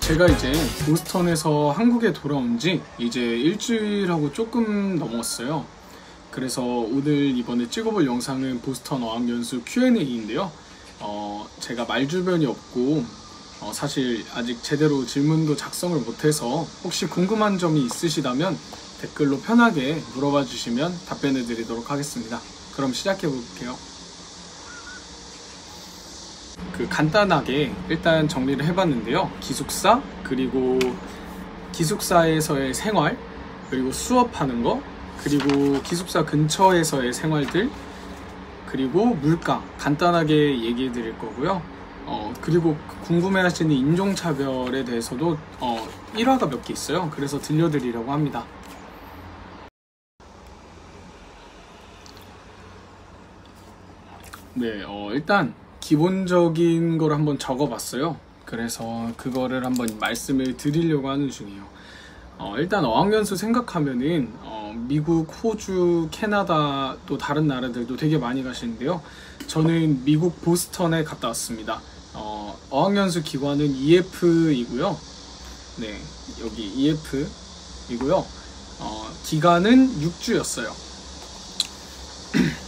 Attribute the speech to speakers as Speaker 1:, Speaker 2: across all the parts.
Speaker 1: 제가 이제 보스턴에서 한국에 돌아온 지 이제 일주일하고 조금 넘었어요. 그래서 오늘 이번에 찍어볼 영상은 보스턴 어학연수 Q&A인데요. 제가 말주변이 없고 사실 아직 제대로 질문도 작성을 못해서 혹시 궁금한 점이 있으시다면 댓글로 편하게 물어봐 주시면 답변해 드리도록 하겠습니다. 그럼 시작해 볼게요. 간단하게 일단 정리를 해봤는데요. 기숙사, 그리고 기숙사에서의 생활, 그리고 수업하는 거, 그리고 기숙사 근처에서의 생활들, 그리고 물가 간단하게 얘기해 드릴 거고요. 그리고 궁금해 하시는 인종차별에 대해서도 1화가 몇 개 있어요. 그래서 들려드리려고 합니다. 네, 일단 기본적인 걸 한번 적어봤어요. 그래서 그거를 한번 말씀을 드리려고 하는 중이에요. 일단 어학연수 생각하면은 미국, 호주, 캐나다 또 다른 나라들도 되게 많이 가시는데요. 저는 미국 보스턴에 갔다 왔습니다. 어학연수 기관은 EF이고요. 네, 여기 EF이고요. 기간은 6주였어요.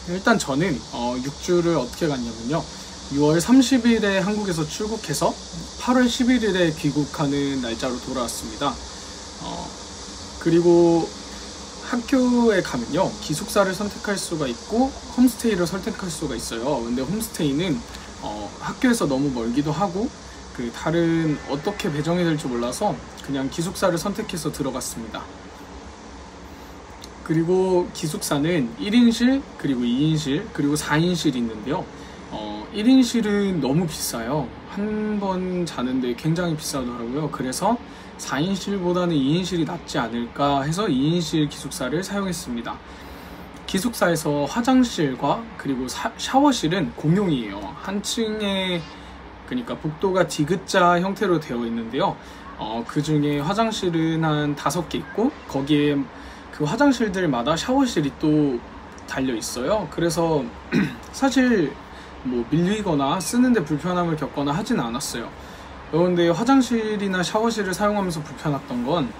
Speaker 1: 일단 저는 6주를 어떻게 갔냐면요. 6월 30일에 한국에서 출국해서 8월 11일에 귀국하는 날짜로 돌아왔습니다. 그리고 학교에 가면요, 기숙사를 선택할 수가 있고 홈스테이를 선택할 수가 있어요. 근데 홈스테이는 학교에서 너무 멀기도 하고 다른 어떻게 배정이 될지 몰라서 그냥 기숙사를 선택해서 들어갔습니다. 그리고 기숙사는 1인실, 그리고 2인실, 그리고 4인실이 있는데요. 1인실은 너무 비싸요. 한 번 자는데 굉장히 비싸더라고요. 그래서 4인실보다는 2인실이 낫지 않을까 해서 2인실 기숙사를 사용했습니다. 기숙사에서 화장실과 그리고 샤워실은 공용이에요. 한 층에, 그러니까 복도가 디귿자 형태로 되어 있는데요. 그 중에 화장실은 한 5개 있고 거기에 그 화장실들마다 샤워실이 또 달려 있어요. 그래서 사실 뭐 밀리거나 쓰는데 불편함을 겪거나 하진 않았어요. 그런데 화장실이나 샤워실을 사용하면서 불편했던 건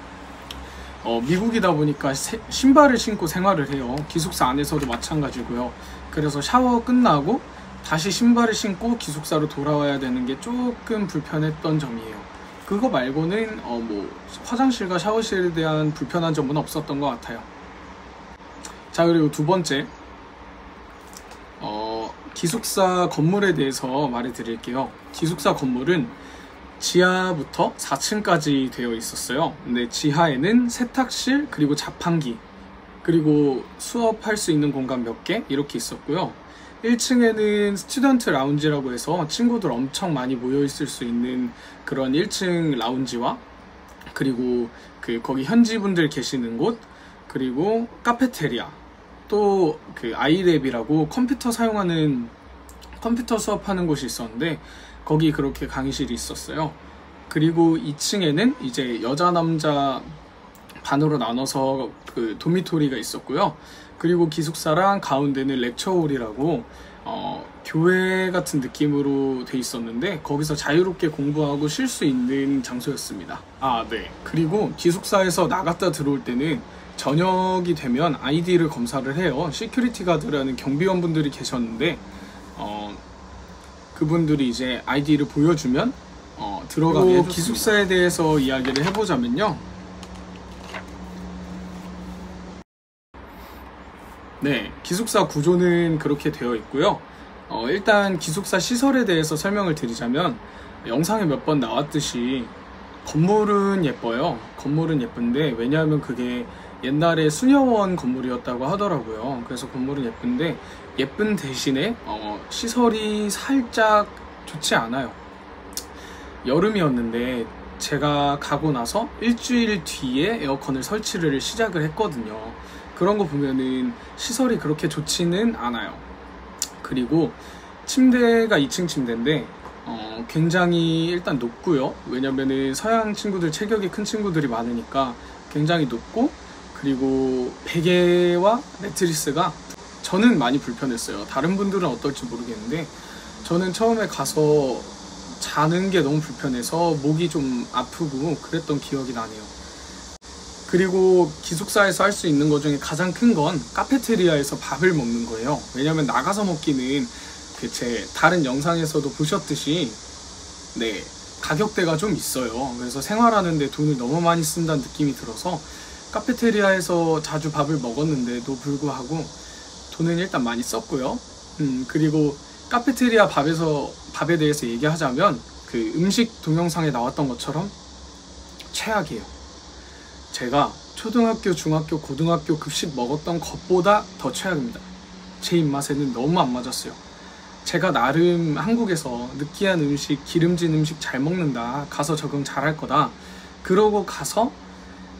Speaker 1: 미국이다 보니까 신발을 신고 생활을 해요. 기숙사 안에서도 마찬가지고요. 그래서 샤워 끝나고 다시 신발을 신고 기숙사로 돌아와야 되는 게 조금 불편했던 점이에요. 그거 말고는 뭐 화장실과 샤워실에 대한 불편한 점은 없었던 것 같아요. 자, 그리고 두 번째, 기숙사 건물에 대해서 말해 드릴게요. 기숙사 건물은 지하부터 4층까지 되어 있었어요. 근데 지하에는 세탁실, 그리고 자판기, 그리고 수업할 수 있는 공간 몇 개 이렇게 있었고요. 1층에는 스튜던트 라운지라고 해서 친구들 엄청 많이 모여 있을 수 있는 그런 1층 라운지와, 그리고 거기 현지 분들 계시는 곳, 그리고 카페테리아, 또 아이랩이라고 컴퓨터 수업하는 곳이 있었는데 거기 그렇게 강의실이 있었어요. 그리고 2층에는 이제 여자 남자 반으로 나눠서 도미토리가 있었고요. 그리고 기숙사랑 가운데는 렉처홀이라고 교회 같은 느낌으로 돼 있었는데 거기서 자유롭게 공부하고 쉴 수 있는 장소였습니다. 네. 그리고 기숙사에서 나갔다 들어올 때는 저녁이 되면 아이디를 검사를 해요. 시큐리티 가드라는 경비원분들이 계셨는데 그분들이 이제 아이디를 보여주면 들어가게 해줬습니다. 기숙사에 대해서 이야기를 해보자면요. 네, 기숙사 구조는 그렇게 되어 있고요. 일단 기숙사 시설에 대해서 설명을 드리자면 영상에 몇 번 나왔듯이 건물은 예뻐요. 건물은 예쁜데 왜냐하면 그게 옛날에 수녀원 건물이었다고 하더라고요. 그래서 건물은 예쁜데 예쁜 대신에 시설이 살짝 좋지 않아요. 여름이었는데 제가 가고 나서 일주일 뒤에 에어컨을 설치를 시작을 했거든요. 그런 거 보면은 시설이 그렇게 좋지는 않아요. 그리고 침대가 2층 침대인데 굉장히 일단 높고요. 왜냐면은 서양 친구들, 체격이 큰 친구들이 많으니까 굉장히 높고, 그리고 베개와 매트리스가 저는 많이 불편했어요. 다른 분들은 어떨지 모르겠는데 저는 처음에 가서 자는 게 너무 불편해서 목이 좀 아프고 그랬던 기억이 나네요. 그리고 기숙사에서 할 수 있는 것 중에 가장 큰 건 카페테리아에서 밥을 먹는 거예요. 왜냐면 나가서 먹기는 제 다른 영상에서도 보셨듯이 네, 가격대가 좀 있어요. 그래서 생활하는데 돈을 너무 많이 쓴다는 느낌이 들어서 카페테리아에서 자주 밥을 먹었는데도 불구하고 돈은 일단 많이 썼고요. 그리고 카페테리아 밥에 대해서 얘기하자면 그 음식 동영상에 나왔던 것처럼 최악이에요. 제가 초등학교, 중학교, 고등학교 급식 먹었던 것보다 더 최악입니다. 제 입맛에는 너무 안 맞았어요. 제가 나름 한국에서 느끼한 음식, 기름진 음식 잘 먹는다, 가서 적응 잘할 거다, 그러고 가서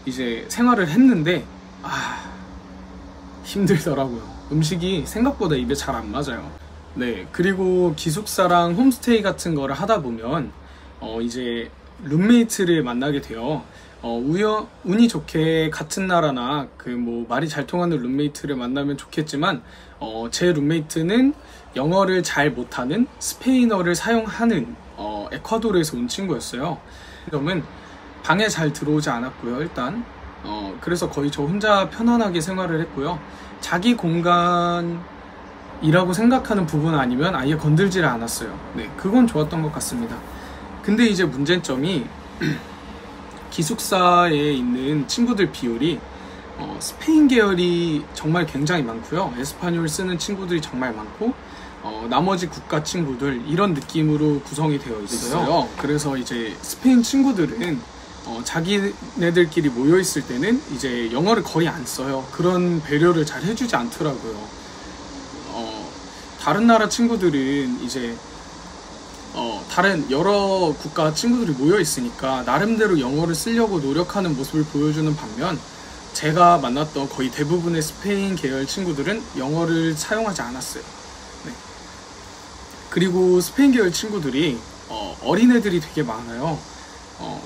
Speaker 1: 이제 생활을 했는데 힘들더라고요. 음식이 생각보다 입에 잘 안 맞아요. 네, 그리고 기숙사랑 홈스테이 같은 거를 하다 보면 이제 룸메이트를 만나게 돼요. 운이 좋게 같은 나라나 말이 잘 통하는 룸메이트를 만나면 좋겠지만 제 룸메이트는 영어를 잘 못하는 스페인어를 사용하는 에콰도르에서 온 친구였어요. 그러면 방에 잘 들어오지 않았고요. 일단 그래서 거의 저 혼자 편안하게 생활을 했고요. 자기 공간이라고 생각하는 부분 아니면 아예 건들지를 않았어요. 네, 그건 좋았던 것 같습니다. 근데 이제 문제점이 기숙사에 있는 친구들 비율이 스페인 계열이 정말 굉장히 많고요. 에스파뇰 쓰는 친구들이 정말 많고 나머지 국가 친구들 이런 느낌으로 구성이 되어 있어요. 그래서 이제 스페인 친구들은 자기네들끼리 모여 있을 때는 이제 영어를 거의 안 써요. 그런 배려를 잘 해주지 않더라고요. 다른 나라 친구들은 이제 다른 여러 국가 친구들이 모여 있으니까 나름대로 영어를 쓰려고 노력하는 모습을 보여주는 반면 제가 만났던 거의 대부분의 스페인 계열 친구들은 영어를 사용하지 않았어요. 네. 그리고 스페인 계열 친구들이 어린애들이 되게 많아요.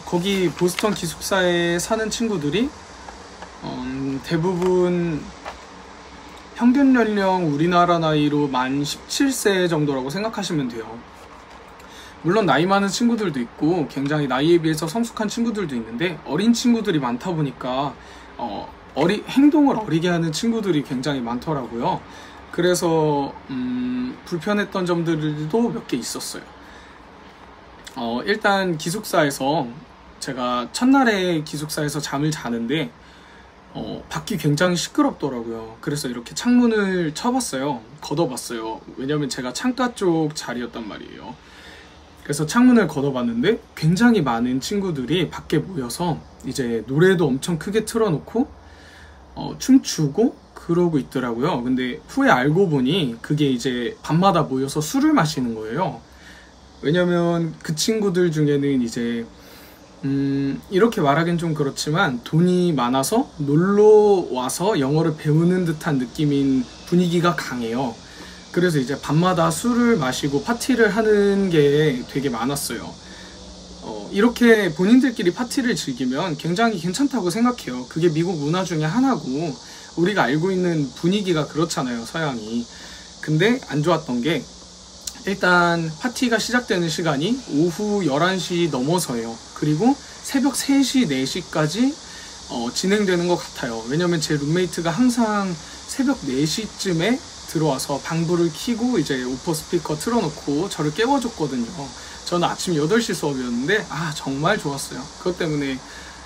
Speaker 1: 거기 보스턴 기숙사에 사는 친구들이 대부분 평균 연령 우리나라 나이로 만 17세 정도라고 생각하시면 돼요. 물론 나이 많은 친구들도 있고 굉장히 나이에 비해서 성숙한 친구들도 있는데 어린 친구들이 많다 보니까 행동을 어리게 하는 친구들이 굉장히 많더라고요. 그래서 불편했던 점들도 몇 개 있었어요. 일단 기숙사에서 제가 첫날에 기숙사에서 잠을 자는데 밖이 굉장히 시끄럽더라고요. 그래서 이렇게 창문을 쳐봤어요. 걷어봤어요. 왜냐면 제가 창가 쪽 자리였단 말이에요. 그래서 창문을 걷어봤는데 굉장히 많은 친구들이 밖에 모여서 이제 노래도 엄청 크게 틀어놓고 춤추고 그러고 있더라고요. 근데 후에 알고 보니 그게 이제 밤마다 모여서 술을 마시는 거예요. 왜냐면 그 친구들 중에는 이제 이렇게 말하긴 좀 그렇지만 돈이 많아서 놀러 와서 영어를 배우는 듯한 느낌인 분위기가 강해요. 그래서 이제 밤마다 술을 마시고 파티를 하는 게 되게 많았어요. 이렇게 본인들끼리 파티를 즐기면 굉장히 괜찮다고 생각해요. 그게 미국 문화 중에 하나고 우리가 알고 있는 분위기가 그렇잖아요, 서양이. 근데 안 좋았던 게 일단 파티가 시작되는 시간이 오후 11시 넘어서예요. 그리고 새벽 3시, 4시까지 진행되는 것 같아요. 왜냐면 제 룸메이트가 항상 새벽 4시쯤에 들어와서 방불을 켜고 이제 오퍼 스피커 틀어놓고 저를 깨워줬거든요. 저는 아침 8시 수업이었는데 정말 좋았어요. 그것 때문에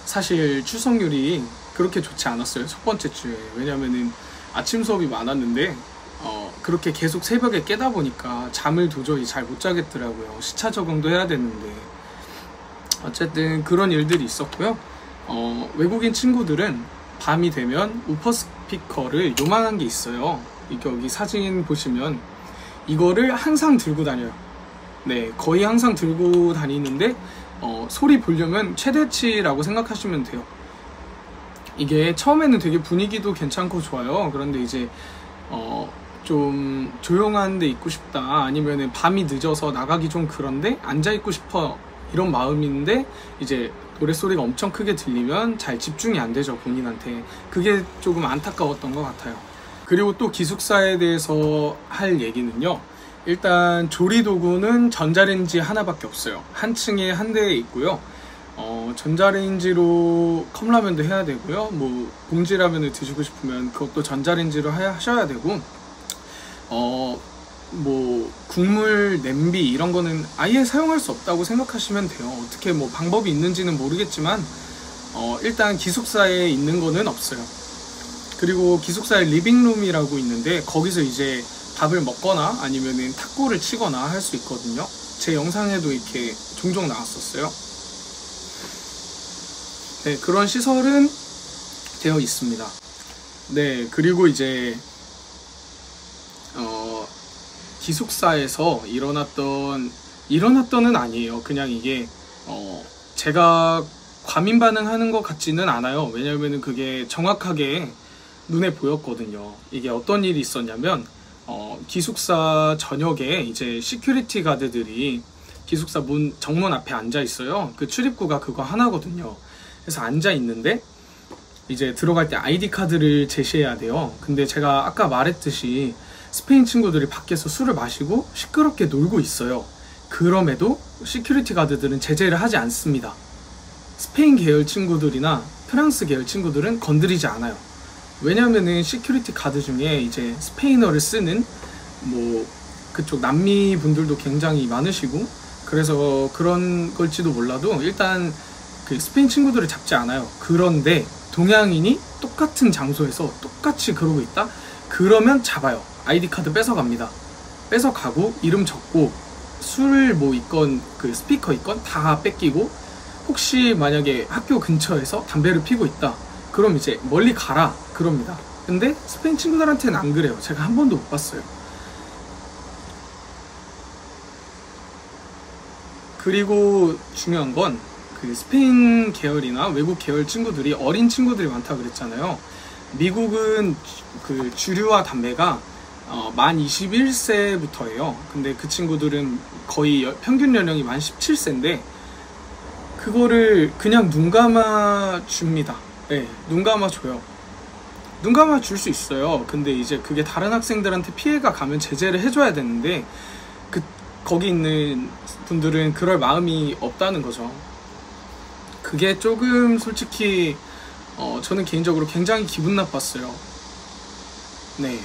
Speaker 1: 사실 출석률이 그렇게 좋지 않았어요, 첫 번째 주에. 왜냐면은 아침 수업이 많았는데 그렇게 계속 새벽에 깨다 보니까 잠을 도저히 잘 못 자겠더라고요. 시차 적응도 해야 되는데. 어쨌든 그런 일들이 있었고요. 외국인 친구들은 밤이 되면 우퍼 스피커를 요만한 게 있어요. 여기 사진 보시면 이거를 항상 들고 다녀요. 네, 거의 항상 들고 다니는데 소리 보려면 최대치라고 생각하시면 돼요. 이게 처음에는 되게 분위기도 괜찮고 좋아요. 그런데 이제 좀 조용한 데 있고 싶다, 아니면은 밤이 늦어서 나가기 좀 그런데 앉아 있고 싶어, 이런 마음인데 이제 노랫소리가 엄청 크게 들리면 잘 집중이 안 되죠, 본인한테. 그게 조금 안타까웠던 것 같아요. 그리고 또 기숙사에 대해서 할 얘기는요, 일단 조리도구는 전자레인지 하나밖에 없어요. 한 층에 한 대에 있고요. 전자레인지로 컵라면도 해야 되고요. 뭐 봉지라면을 드시고 싶으면 그것도 전자레인지로 하셔야 되고, 뭐 국물 냄비 이런 거는 아예 사용할 수 없다고 생각하시면 돼요. 어떻게 뭐 방법이 있는지는 모르겠지만 일단 기숙사에 있는 거는 없어요. 그리고 기숙사에 리빙룸이라고 있는데 거기서 이제 밥을 먹거나 아니면은 탁구를 치거나 할 수 있거든요. 제 영상에도 이렇게 종종 나왔었어요. 네, 그런 시설은 되어 있습니다. 네, 그리고 이제 기숙사에서 일어났던은 아니에요. 그냥 이게 제가 과민 반응하는 것 같지는 않아요. 왜냐면은 그게 정확하게 눈에 보였거든요. 이게 어떤 일이 있었냐면 기숙사 저녁에 이제 시큐리티 가드들이 기숙사 정문 앞에 앉아 있어요. 그 출입구가 그거 하나거든요. 그래서 앉아 있는데 이제 들어갈 때 아이디 카드를 제시해야 돼요. 근데 제가 아까 말했듯이 스페인 친구들이 밖에서 술을 마시고 시끄럽게 놀고 있어요. 그럼에도 시큐리티 가드들은 제재를 하지 않습니다. 스페인 계열 친구들이나 프랑스 계열 친구들은 건드리지 않아요. 왜냐면은 시큐리티 가드 중에 이제 스페인어를 쓰는 뭐 그쪽 남미 분들도 굉장히 많으시고, 그래서 그런 걸지도 몰라도 일단 그 스페인 친구들을 잡지 않아요. 그런데 동양인이 똑같은 장소에서 똑같이 그러고 있다? 그러면 잡아요. 아이디 카드 뺏어갑니다. 뺏어가고 이름 적고 술 뭐 있건 그 스피커 있건 다 뺏기고, 혹시 만약에 학교 근처에서 담배를 피고 있다 그럼 이제 멀리 가라 그럽니다. 근데 스페인 친구들한테는 안 그래요. 제가 한 번도 못 봤어요. 그리고 중요한 건 그 스페인 계열이나 외국 계열 친구들이 어린 친구들이 많다 그랬잖아요. 미국은 그 주류와 담배가 만 21세부터예요. 근데 그 친구들은 거의 평균 연령이 만 17세인데 그거를 그냥 눈 감아 줍니다. 네, 눈 감아 줘요. 눈 감아 줄 수 있어요. 근데 이제 그게 다른 학생들한테 피해가 가면 제재를 해줘야 되는데 거기 있는 분들은 그럴 마음이 없다는 거죠. 그게 조금 솔직히 저는 개인적으로 굉장히 기분 나빴어요. 네.